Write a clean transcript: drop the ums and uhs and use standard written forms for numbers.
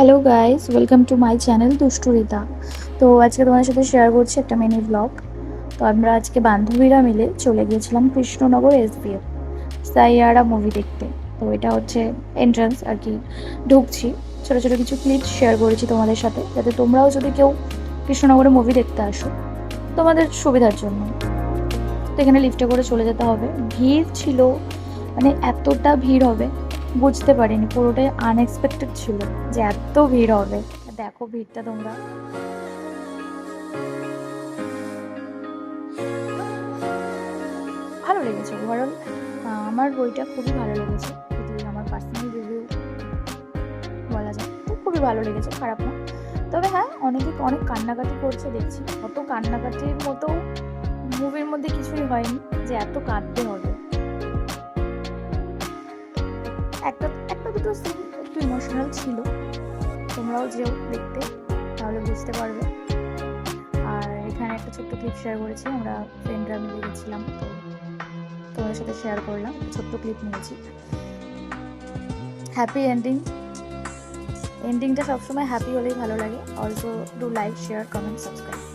Hello guys, welcome to my channel Dushturita. তো আজকে তোমাদের সাথে শেয়ার করছি একটা মিনি ব্লগ। তো আমরা আজকে বান্ধবীরা মিলে চলে গিয়েছিলাম কৃষ্ণনগর এসবিএফ সাইয়ারা মুভি দেখতে। তো এটা হচ্ছে এন্ট্রান্স আর কি, ঢুকছি। ছোটো ছোটো কিছু ক্লিপস শেয়ার করেছি তোমাদের সাথে, যাতে তোমরাও যদি কেউ কৃষ্ণনগরে মুভি দেখতে আসো তোমাদের সুবিধার জন্য। তো এখানে লিফটে করে চলে যেতে হবে। ভিড় ছিল, মানে এতটা ভিড় হবে বুঝতে পারিনি, পুরোটাই আনএক্সপেক্টেড ছিল যে এত ভিড় হবে। দেখো ভিড়টা তোমরা, ভালো লেগেছে ওভারঅল। আমার বইটা খুবই ভালো লেগেছে, যদি আমার পার্সোনাল রিভিউ বলা যায় তো খুবই ভালো লেগেছে, খারাপ না। তবে হ্যাঁ, অনেকে অনেক কান্নাকাটি করছে দেখছি। অত কান্নাকাটির মতো মুভির মধ্যে কিছুই হয়নি যে এত কাঁদতে হবে। একটা একটা দুটো সিন একটু ইমোশনাল ছিল, তোমরাও যেও দেখতে, তাহলে বুঝতে পারবে। আর এখানে একটা ছোট্ট ক্লিপ শেয়ার করেছি, আমরা ফ্রেন্ডরা মিলে গেছিলাম, তো তোমাদের সাথে শেয়ার করলাম, ছোট্ট ক্লিপ নিয়েছি। হ্যাপি এন্ডিং, এন্ডিংটা সবসময় হ্যাপি হলেই ভালো লাগে। Also do like, share, comment, subscribe.